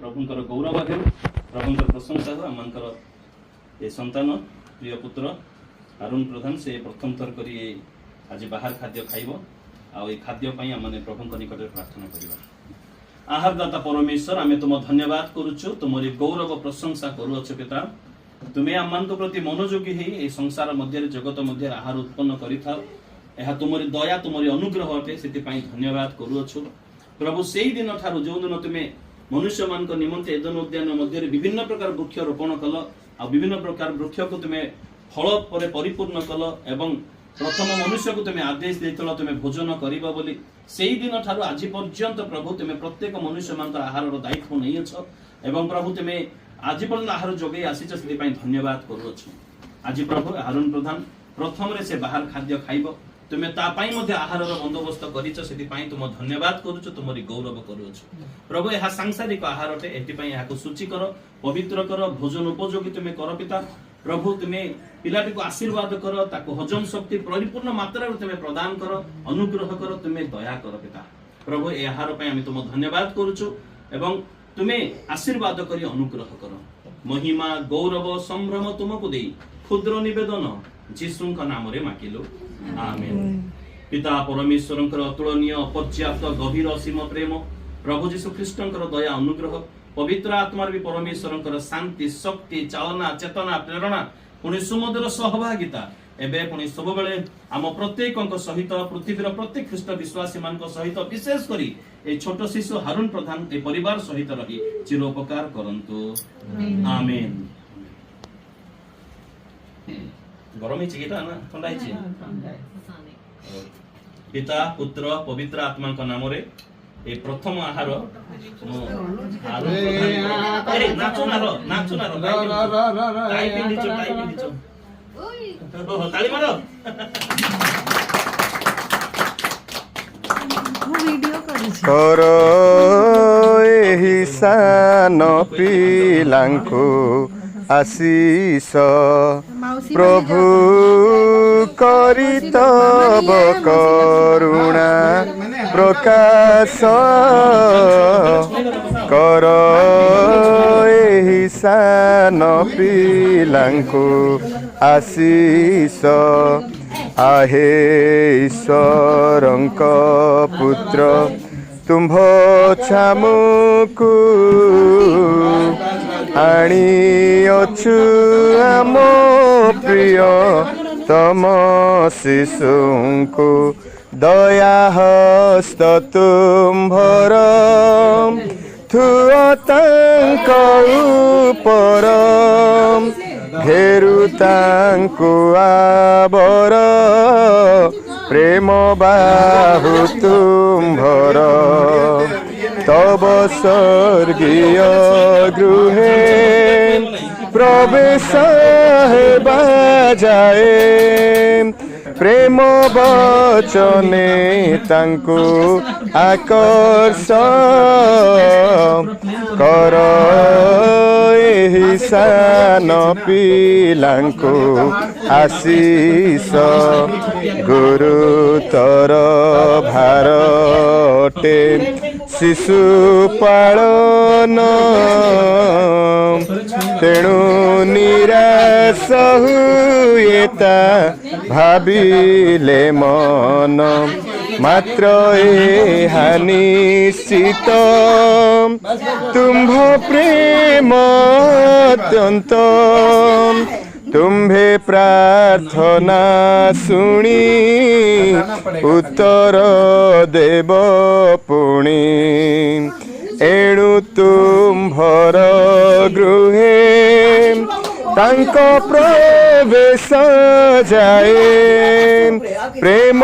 प्रभुंकर गौरव हेउ प्रभुंकर प्रशंसा हो आमंकर ए संतान प्रिय पुत्र अरुण प्रधान से प्रथम थर करी आज बाहर खाद्य खाइब आ खाद्य आमने प्रभु निकट प्रार्थना करवा। आहारदाता परमेश्वर आमे तुम धन्यवाद करुछु तुमरी गौरव प्रशंसा करुअछ पिता तुमे आम प्रति मनोयोगी हे संसार मध्य जगत मध्य आहार उत्पन्न करिथाओ यह तुमरी दया तुमरी अनुग्रह अटे से धन्यवाद करुअछु प्रभु से ही दिन ठारू जो दिन तुम्हें मनुष्य मान निमंते एदन उद्यान मध्य विभिन्न प्रकार वृक्ष रोपण कल आ विभिन्न प्रकार वृक्ष को तुम्हें फल पर परिपूर्ण कल एवं प्रथम मनुष्य को तुम्हें आदेश देतल तुम्हें भोजन करिबा बोली से ही दिन ठारू आज पर्यंत प्रभु तुम्हें प्रत्येक मनुष्य मान आहार दायित्व नहीं एवं प्रभु तुम्हें आज पर्यंत आहार जोगे आसीच से धन्यवाद करुअछु। आज प्रभु अरुण प्रधान प्रथम से बाहर खाद्य खाइब तुम्हें तापाई मध्य आहार बंदोबस्त करिछ सेति तुम धन्यवाद करुछु तुमरी गौरव करुछु प्रभु यह सांसारिक आहार अटे एथिपाई याको सूची कर पवित्र कर भोजन उपयोगी तुम्हें कर पिता प्रभु तुम्हें पिलाटी को आशीर्वाद कर ताको हजम शक्ति परिपूर्ण मात्रा तुम्हें प्रदान कर अनुग्रह कर तुम्हें दया कर पिता प्रभु ए आहार पई आमी तुम धन्यवाद करुछु एवं तुम्हें आशीर्वाद करी अनुग्रह कर महिमा गौरव संभ्रम तुमको देई क्षुद्र निवेदन जीशुंक नाम रे माकिलु आमेन। पिता परमेश्वर अतुलनीय पर्याप्त गभीर असीम प्रेम प्रभु जीशु ख्रीष्टंकर दया अनुग्रह पवित्र आत्मा भी परमेश्वर शांति शक्ति चालना चेतना प्रेरणा पुणी सुमधुर सहभागिता एवं पुणी सब बेले आम प्रत्येक सहित पृथ्वीर प्रत्येक ख्रीष्ट विश्वासी मान सहित विशेष करी ए छोट शिशु हारून प्रधान ए परिवार सहित रही चिरोपकार करंतु आमेन। गरम ही चिकिटा ना ठंडा ही पिता पुत्र पवित्र आत्मा का नाम रे ए प्रथम आहार अरे नाचो ना रो टाई पिंडिचो ताली मारो कर एही सान पिलांकु आशीष प्रभु करी तब करुणा प्रकाश कर एही सान पिलांकु आशीष आहे ईश्वरंक पुत्र तुम्भ छामुकु आनी अछु आम प्रिय तम शिशुंकु दया हस्त तुम्भर थुअ तांक उपर घेरु तांकु आबर प्रेम बाहु तुम्भर तब स्वर्गीय गृहे प्रवेश हेबा जाए प्रेम वचने तांकु आकर्ष कर एही सान पिलांकु आशीष गुरुतर भारते शिशु पालन तेणु निराश हुएता भाविले मन मात्र एहा निश्चित तुम्भ प्रेम अत्यंत तुम्भे प्रार्थना सुनी उत्तर देव पुणी एणु तुम्भर गृहे तांक प्रवेश जाए प्रेम